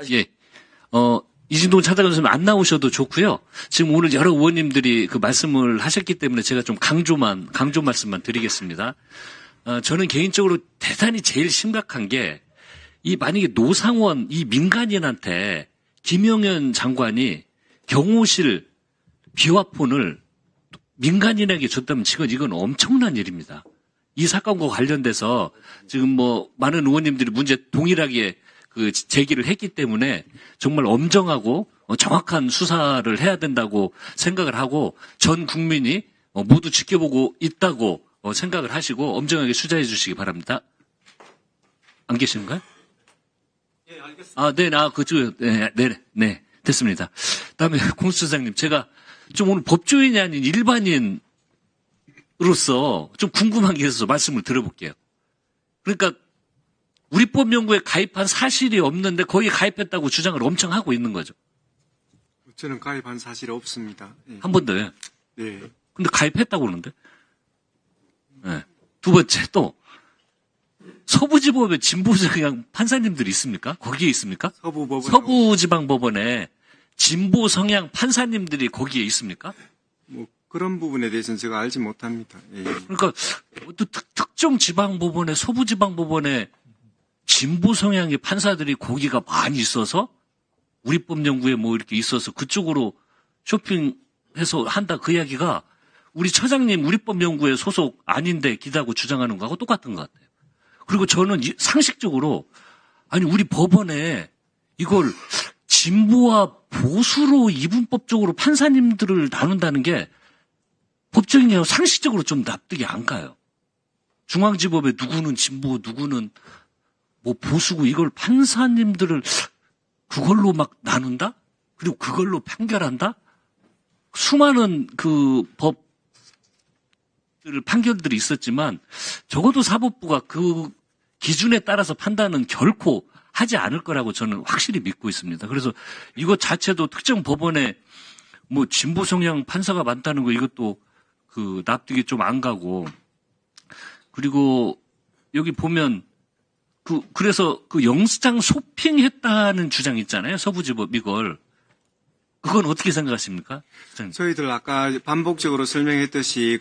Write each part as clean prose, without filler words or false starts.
예. 이진동 차장 선생님 안 나오셔도 좋고요. 지금 오늘 여러 의원님들이 그 말씀을 하셨기 때문에 제가 좀 강조 말씀만 드리겠습니다. 저는 개인적으로 대단히 제일 심각한 게 이 만약에 노상원 이 민간인한테 김영현 장관이 경호실 비화폰을 민간인에게 줬다면 지금 이건 엄청난 일입니다. 이 사건과 관련돼서 지금 뭐 많은 의원님들이 문제 동일하게 그 제기를 했기 때문에 정말 엄정하고 정확한 수사를 해야 된다고 생각을 하고 전 국민이 모두 지켜보고 있다고 생각을 하시고 엄정하게 수사해 주시기 바랍니다. 안 계시는가요? 예, 알겠습니다. 네, 됐습니다. 다음에 공수처장님, 제가 좀 오늘 법조인이 아닌 일반인으로서 좀 궁금한 게 있어서 말씀을 드려볼게요. 그러니까 우리법연구에 가입한 사실이 없는데 거기 가입했다고 주장을 엄청 하고 있는 거죠. 저는 가입한 사실이 없습니다. 예. 한 번 더요. 네. 근데 가입했다고 그러는데. 네. 두 번째 또 서부지법에 진보성향 판사님들이 있습니까? 거기에 있습니까? 서부지방법원에 진보성향 판사님들이 거기에 있습니까? 뭐 그런 부분에 대해서는 제가 알지 못합니다. 예. 그러니까 또 특정 지방법원에 서부지방법원에 진보 성향의 판사들이 거기가 많이 있어서 우리법연구에 뭐 이렇게 있어서 그쪽으로 쇼핑해서 한다 그 이야기가 우리 처장님 우리법연구에 소속 아닌데 기다고 주장하는 거하고 똑같은 것 같아요. 그리고 저는 상식적으로 아니 우리 법원에 이걸 진보와 보수로 이분법적으로 판사님들을 나눈다는 게 법적인 상식적으로 좀 납득이 안 가요. 중앙지법에 누구는 진보 누구는 뭐 보수고 이걸 판사님들을 그걸로 막 나눈다? 그리고 그걸로 판결한다? 수많은 그 판결들이 있었지만 적어도 사법부가 그 기준에 따라서 판단은 결코 하지 않을 거라고 저는 확실히 믿고 있습니다. 그래서 이것 자체도 특정 법원에 뭐 진보 성향 판사가 많다는 거 이것도 그 납득이 좀 안 가고 그리고 여기 보면 그래서 그 영장 쇼핑했다는 주장 있잖아요. 서부지법 이걸. 그건 어떻게 생각하십니까? 저희들 아까 반복적으로 설명했듯이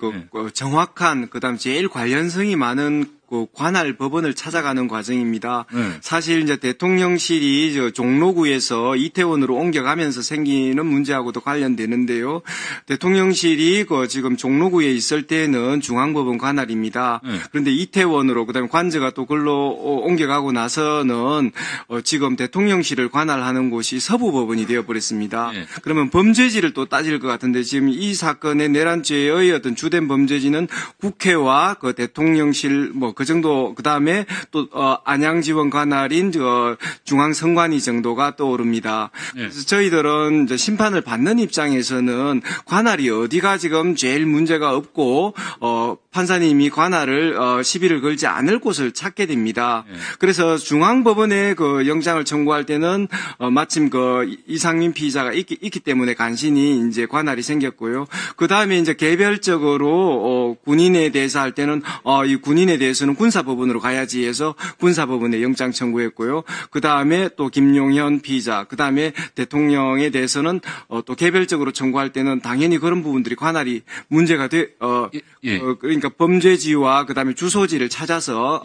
정확한 그다음 제일 관련성이 많은 그 관할 법원을 찾아가는 과정입니다. 사실 이제 대통령실이 종로구에서 이태원으로 옮겨가면서 생기는 문제하고도 관련되는데요. 대통령실이 지금 종로구에 있을 때는 중앙법원 관할입니다. 그런데 이태원으로 그다음에 관저가 또 글로 옮겨가고 나서는 지금 대통령실을 관할하는 곳이 서부법원이 되어버렸습니다. 그러면 범죄지를 또 따질 것 같은데 지금 이 사건의 내란죄의 어떤 주된 범죄지는 국회와 그 대통령실 그 정도, 그 다음에 또, 안양지원 관할인, 중앙선관위 정도가 떠오릅니다. 그래서 저희들은 이제 심판을 받는 입장에서는 관할이 어디가 지금 제일 문제가 없고, 판사님이 관할을, 시비를 걸지 않을 곳을 찾게 됩니다. 그래서 중앙법원에 그 영장을 청구할 때는, 마침 이상민 피의자가 있기 때문에 간신히 이제 관할이 생겼고요. 그 다음에 이제 개별적으로, 군인에 대해서 할 때는, 이 군인에 대해서는 군사법원으로 가야지 해서 군사법원에 영장 청구했고요. 그 다음에 또 김용현 피의자, 그 다음에 대통령에 대해서는 또 개별적으로 청구할 때는 당연히 그런 부분들이 관할이 문제가 그러니까 범죄지와 그 다음에 주소지를 찾아서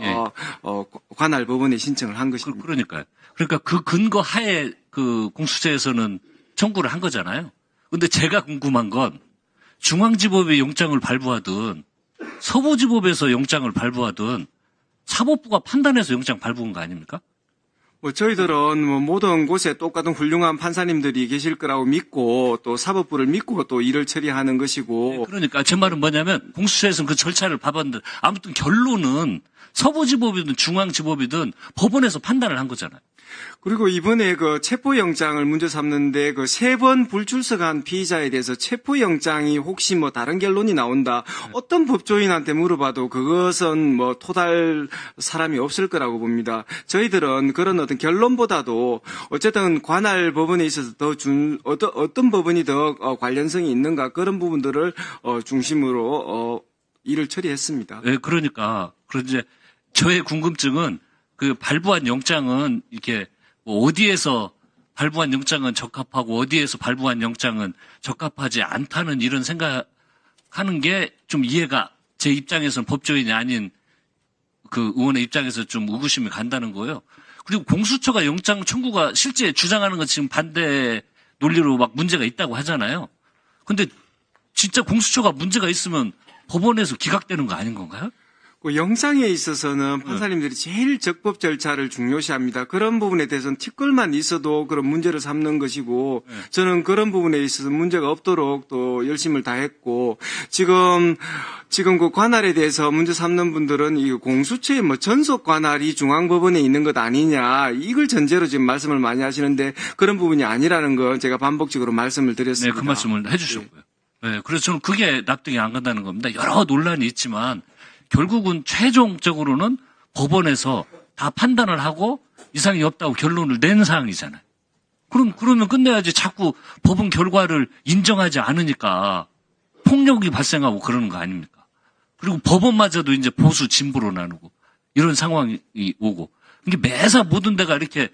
관할 법원에 신청을 한 것입니다. 그러니까요. 그러니까 그 근거 하에 그 공수처에서는 청구를 한 거잖아요. 근데 제가 궁금한 건 중앙지법에 영장을 발부하든 서부지법에서 영장을 발부하든 사법부가 판단해서 영장 발부한 거 아닙니까? 저희들은 모든 곳에 똑같은 훌륭한 판사님들이 계실 거라고 믿고 또 사법부를 믿고 또 일을 처리하는 것이고. 네, 그러니까 제 말은 뭐냐면 공수처에서는 그 절차를 밟았는데 아무튼 결론은 서부지법이든 중앙지법이든 법원에서 판단을 한 거잖아요. 그리고 이번에 그 체포영장을 문제 삼는데 그 3번 불출석한 피의자에 대해서 체포영장이 혹시 다른 결론이 나온다. 어떤 법조인한테 물어봐도 그것은 토달 사람이 없을 거라고 봅니다. 저희들은 그런 어떤 결론보다도 어쨌든 관할 법원에 있어서 어떤 법원이 더 관련성이 있는가 그런 부분들을 중심으로 일을 처리했습니다. 네, 그러니까. 그런데 저의 궁금증은 그 발부한 영장은 이렇게 어디에서 발부한 영장은 적합하고 어디에서 발부한 영장은 적합하지 않다는 이런 생각하는 게 좀 이해가 제 입장에서는 법조인이 아닌 그 의원의 입장에서 좀 의구심이 간다는 거예요. 그리고 공수처가 영장 청구가 실제 주장하는 건 지금 반대 논리로 막 문제가 있다고 하잖아요. 근데 진짜 공수처가 문제가 있으면 법원에서 기각되는 거 아닌 건가요? 그 영장에 있어서는 판사님들이 제일 적법 절차를 중요시합니다. 그런 부분에 대해서는 티끌만 있어도 그런 문제를 삼는 것이고 저는 그런 부분에 있어서 문제가 없도록 또 열심을 다했고 지금 그 관할에 대해서 문제 삼는 분들은 이 공수처의 뭐 전속 관할이 중앙법원에 있는 것 아니냐 이걸 전제로 지금 말씀을 많이 하시는데 그런 부분이 아니라는 건 제가 반복적으로 말씀을 드렸습니다. 네, 그 말씀을 해주셨고요. 네, 그래서 저는 그게 납득이 안 간다는 겁니다. 여러 논란이 있지만 결국은 최종적으로는 법원에서 다 판단을 하고 이상이 없다고 결론을 낸 사항이잖아요. 그러면 끝내야지 자꾸 법원 결과를 인정하지 않으니까 폭력이 발생하고 그러는 거 아닙니까? 그리고 법원마저도 이제 보수 진보로 나누고 이런 상황이 오고 이게 매사 모든 데가 이렇게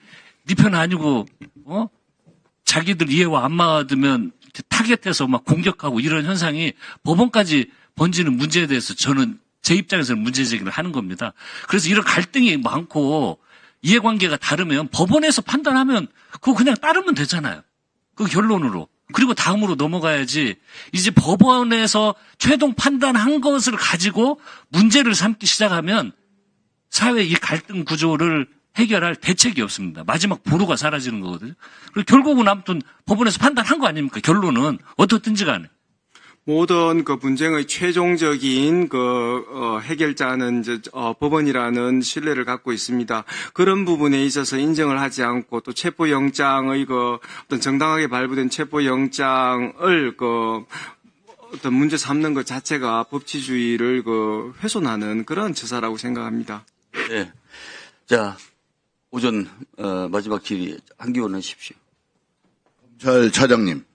네 편 아니고 자기들 이해와 안 맞으면 타겟해서 막 공격하고 이런 현상이 법원까지 번지는 문제에 대해서 저는 제 입장에서는 문제 제기를 하는 겁니다. 그래서 이런 갈등이 많고 이해관계가 다르면 법원에서 판단하면 그거 그냥 따르면 되잖아요. 그 결론으로. 그리고 다음으로 넘어가야지 이제 법원에서 최종 판단한 것을 가지고 문제를 삼기 시작하면 사회 이 갈등 구조를 해결할 대책이 없습니다. 마지막 보루가 사라지는 거거든요. 그리고 결국은 아무튼 법원에서 판단한 거 아닙니까? 결론은 어떻든지 간에. 모든 그 분쟁의 최종적인 해결자는 법원이라는 신뢰를 갖고 있습니다. 그런 부분에 있어서 인정을 하지 않고 또 체포영장의 어떤 정당하게 발부된 체포영장을 어떤 문제 삼는 것 자체가 법치주의를 훼손하는 그런 처사라고 생각합니다. 네. 자, 오전 마지막 질의 한기원 하십시오. 검찰차장님.